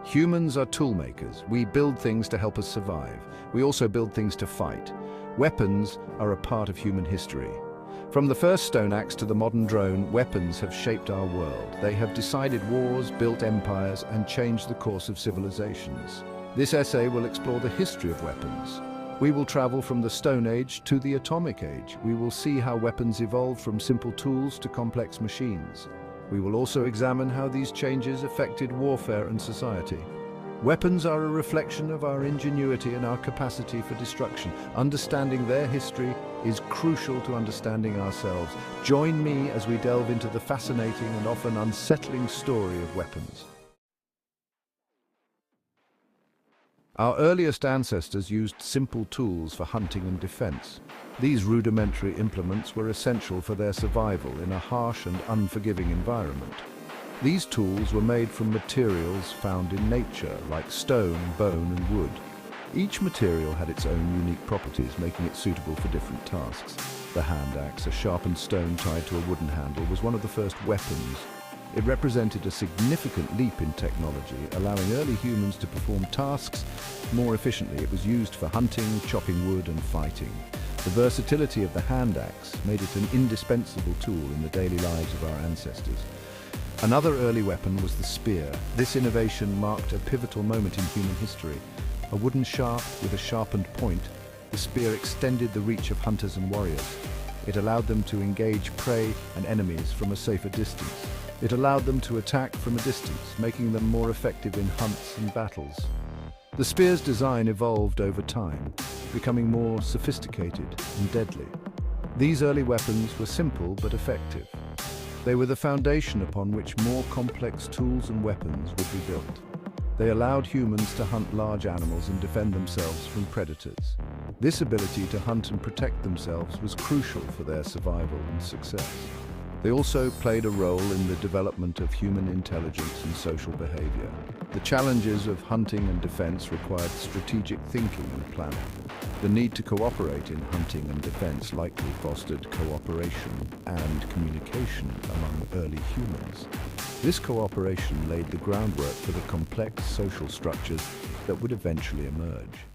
Humans are tool makers. We build things to help us survive. We also build things to fight. Weapons are a part of human history. From the first stone axe to the modern drone, weapons have shaped our world. They have decided wars, built empires, and changed the course of civilizations. This essay will explore the history of weapons. We will travel from the Stone Age to the Atomic Age. We will see how weapons evolved from simple tools to complex machines. We will also examine how these changes affected warfare and society. Weapons are a reflection of our ingenuity and our capacity for destruction. Understanding their history is crucial to understanding ourselves. Join me as we delve into the fascinating and often unsettling story of weapons. Our earliest ancestors used simple tools for hunting and defense. These rudimentary implements were essential for their survival in a harsh and unforgiving environment. These tools were made from materials found in nature, like stone, bone, and wood. Each material had its own unique properties, making it suitable for different tasks. The hand axe, a sharpened stone tied to a wooden handle, was one of the first weapons. It represented a significant leap in technology, allowing early humans to perform tasks more efficiently. It was used for hunting, chopping wood, and fighting. The versatility of the hand axe made it an indispensable tool in the daily lives of our ancestors. Another early weapon was the spear. This innovation marked a pivotal moment in human history. A wooden shaft with a sharpened point, the spear extended the reach of hunters and warriors. It allowed them to engage prey and enemies from a safer distance. It allowed them to attack from a distance, making them more effective in hunts and battles. The spear's design evolved over time, becoming more sophisticated and deadly. These early weapons were simple but effective. They were the foundation upon which more complex tools and weapons would be built. They allowed humans to hunt large animals and defend themselves from predators. This ability to hunt and protect themselves was crucial for their survival and success. They also played a role in the development of human intelligence and social behavior. The challenges of hunting and defense required strategic thinking and planning. The need to cooperate in hunting and defense likely fostered cooperation and communication among early humans. This cooperation laid the groundwork for the complex social structures that would eventually emerge.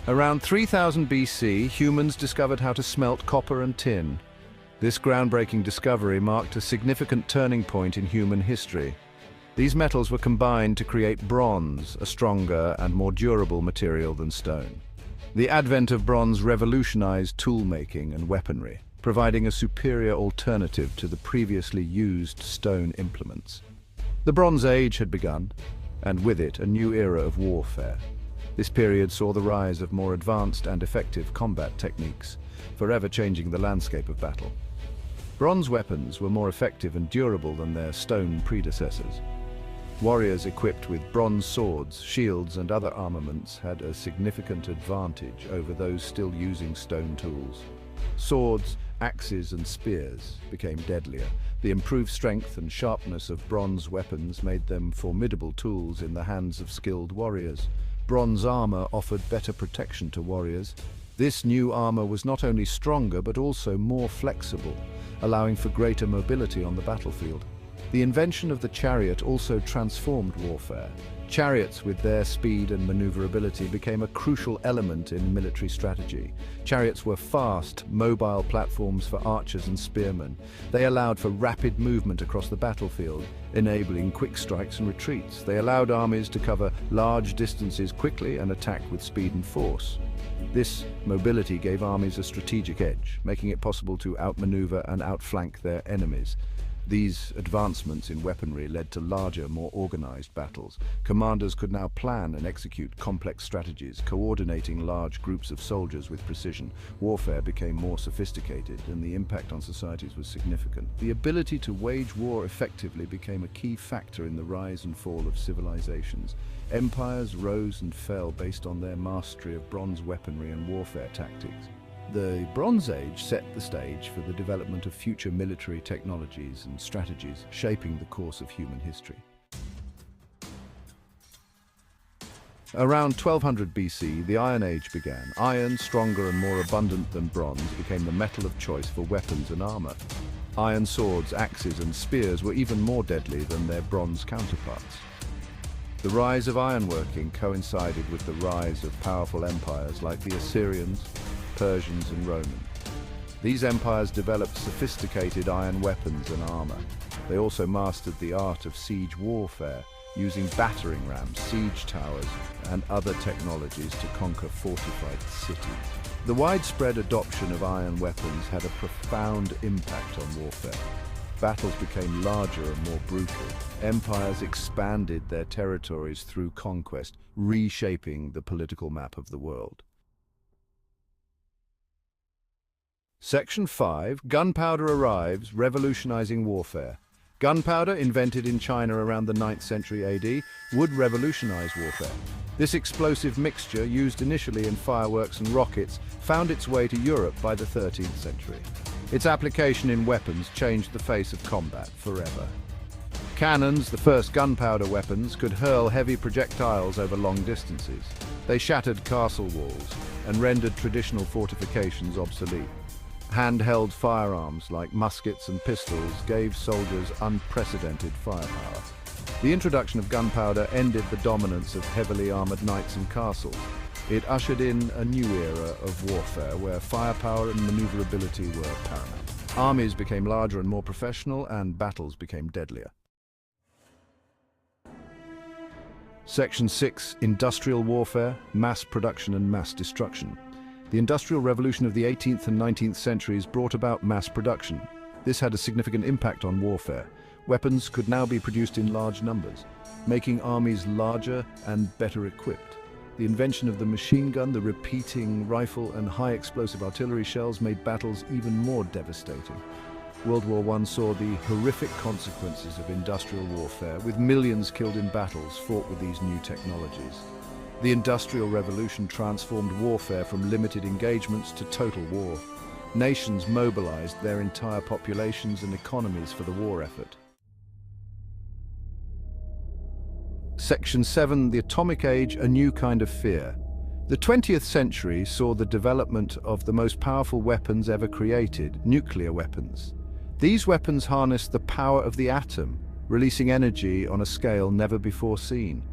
Around 3000 BC, humans discovered how to smelt copper and tin. This groundbreaking discovery marked a significant turning point in human history. These metals were combined to create bronze, a stronger and more durable material than stone. The advent of bronze revolutionized tool-making and weaponry, providing a superior alternative to the previously used stone implements. The Bronze Age had begun, and with it a new era of warfare. This period saw the rise of more advanced and effective combat techniques, forever changing the landscape of battle. Bronze weapons were more effective and durable than their stone predecessors. Warriors equipped with bronze swords, shields, and other armaments had a significant advantage over those still using stone tools. Swords, axes, and spears became deadlier. The improved strength and sharpness of bronze weapons made them formidable tools in the hands of skilled warriors. Bronze armor offered better protection to warriors. This new armor was not only stronger but also more flexible, allowing for greater mobility on the battlefield. The invention of the chariot also transformed warfare. Chariots, with their speed and maneuverability, became a crucial element in military strategy. Chariots were fast, mobile platforms for archers and spearmen. They allowed for rapid movement across the battlefield, enabling quick strikes and retreats. They allowed armies to cover large distances quickly and attack with speed and force. This mobility gave armies a strategic edge, making it possible to outmaneuver and outflank their enemies. These advancements in weaponry led to larger, more organized battles. Commanders could now plan and execute complex strategies, coordinating large groups of soldiers with precision. Warfare became more sophisticated, and the impact on societies was significant. The ability to wage war effectively became a key factor in the rise and fall of civilizations. Empires rose and fell based on their mastery of bronze weaponry and warfare tactics. The Bronze Age set the stage for the development of future military technologies and strategies, shaping the course of human history. Around 1200 BC, the Iron Age began. Iron, stronger and more abundant than bronze, became the metal of choice for weapons and armor. Iron swords, axes, and spears were even more deadly than their bronze counterparts. The rise of ironworking coincided with the rise of powerful empires like the Assyrians, Persians, and Romans. These empires developed sophisticated iron weapons and armor. They also mastered the art of siege warfare, using battering rams, siege towers, and other technologies to conquer fortified cities. The widespread adoption of iron weapons had a profound impact on warfare. Battles became larger and more brutal. Empires expanded their territories through conquest, reshaping the political map of the world. Section 5. Gunpowder arrives, revolutionizing warfare. Gunpowder, invented in China around the 9th century AD, would revolutionize warfare. This explosive mixture, used initially in fireworks and rockets, found its way to Europe by the 13th century. Its application in weapons changed the face of combat forever. Cannons, the first gunpowder weapons, could hurl heavy projectiles over long distances. They shattered castle walls and rendered traditional fortifications obsolete. Handheld firearms like muskets and pistols gave soldiers unprecedented firepower. The introduction of gunpowder ended the dominance of heavily armored knights and castles. It ushered in a new era of warfare where firepower and maneuverability were paramount. Armies became larger and more professional, and battles became deadlier. Section 6. Industrial warfare, mass production and mass destruction. The Industrial Revolution of the 18th and 19th centuries brought about mass production. This had a significant impact on warfare. Weapons could now be produced in large numbers, making armies larger and better equipped. The invention of the machine gun, the repeating rifle, and high-explosive artillery shells made battles even more devastating. World War I saw the horrific consequences of industrial warfare, with millions killed in battles fought with these new technologies. The Industrial Revolution transformed warfare from limited engagements to total war. Nations mobilized their entire populations and economies for the war effort. Section 7. The Atomic Age, a new kind of fear. The 20th century saw the development of the most powerful weapons ever created, nuclear weapons. These weapons harnessed the power of the atom, releasing energy on a scale never before seen.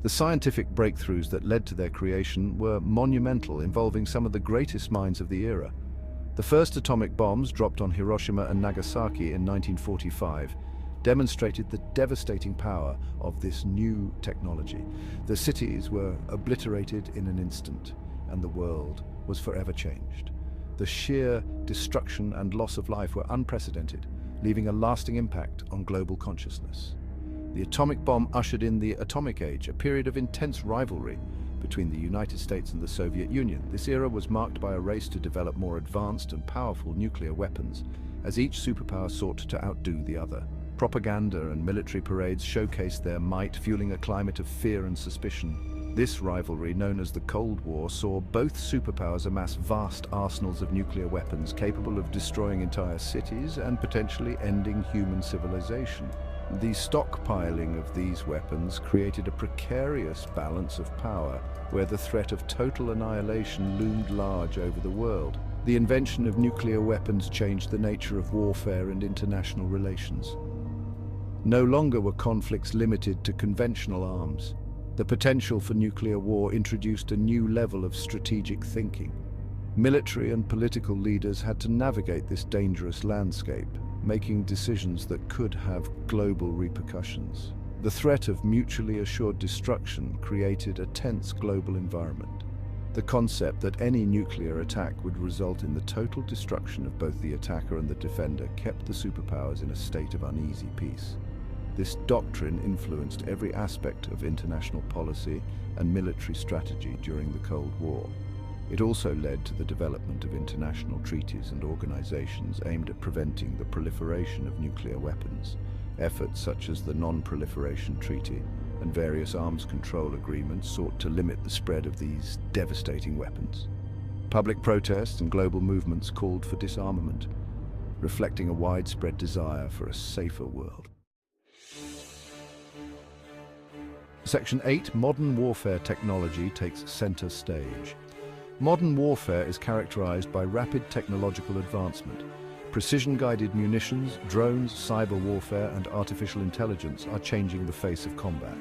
The scientific breakthroughs that led to their creation were monumental, involving some of the greatest minds of the era. The first atomic bombs, dropped on Hiroshima and Nagasaki in 1945, demonstrated the devastating power of this new technology. The cities were obliterated in an instant, and the world was forever changed. The sheer destruction and loss of life were unprecedented, leaving a lasting impact on global consciousness. The atomic bomb ushered in the Atomic Age, a period of intense rivalry between the United States and the Soviet Union. This era was marked by a race to develop more advanced and powerful nuclear weapons, as each superpower sought to outdo the other. Propaganda and military parades showcased their might, fueling a climate of fear and suspicion. This rivalry, known as the Cold War, saw both superpowers amass vast arsenals of nuclear weapons capable of destroying entire cities and potentially ending human civilization. The stockpiling of these weapons created a precarious balance of power, where the threat of total annihilation loomed large over the world. The invention of nuclear weapons changed the nature of warfare and international relations. No longer were conflicts limited to conventional arms. The potential for nuclear war introduced a new level of strategic thinking. Military and political leaders had to navigate this dangerous landscape, making decisions that could have global repercussions. The threat of mutually assured destruction created a tense global environment. The concept that any nuclear attack would result in the total destruction of both the attacker and the defender kept the superpowers in a state of uneasy peace. This doctrine influenced every aspect of international policy and military strategy during the Cold War. It also led to the development of international treaties and organizations aimed at preventing the proliferation of nuclear weapons. Efforts such as the Non-Proliferation Treaty and various arms control agreements sought to limit the spread of these devastating weapons. Public protests and global movements called for disarmament, reflecting a widespread desire for a safer world. Section 8. Modern warfare technology takes center stage. Modern warfare is characterized by rapid technological advancement. Precision-guided munitions, drones, cyber warfare, and artificial intelligence are changing the face of combat.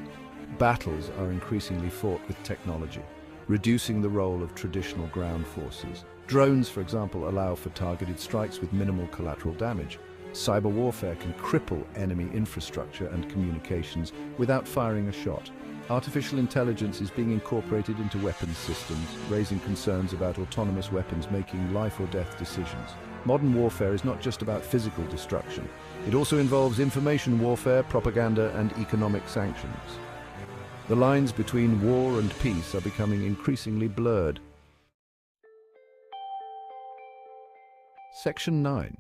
Battles are increasingly fought with technology, reducing the role of traditional ground forces. Drones, for example, allow for targeted strikes with minimal collateral damage. Cyber warfare can cripple enemy infrastructure and communications without firing a shot. Artificial intelligence is being incorporated into weapons systems, raising concerns about autonomous weapons making life or death decisions. Modern warfare is not just about physical destruction. It also involves information warfare, propaganda, and economic sanctions. The lines between war and peace are becoming increasingly blurred. Section 9.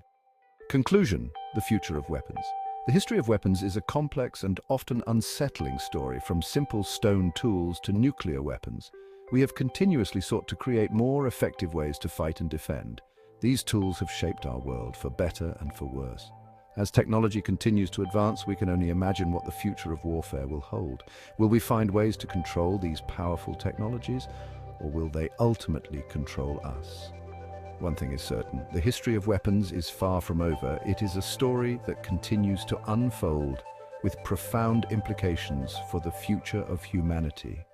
Conclusion: the future of weapons. The history of weapons is a complex and often unsettling story, from simple stone tools to nuclear weapons. We have continuously sought to create more effective ways to fight and defend. These tools have shaped our world for better and for worse. As technology continues to advance, we can only imagine what the future of warfare will hold. Will we find ways to control these powerful technologies, or will they ultimately control us? One thing is certain: the history of weapons is far from over. It is a story that continues to unfold with profound implications for the future of humanity.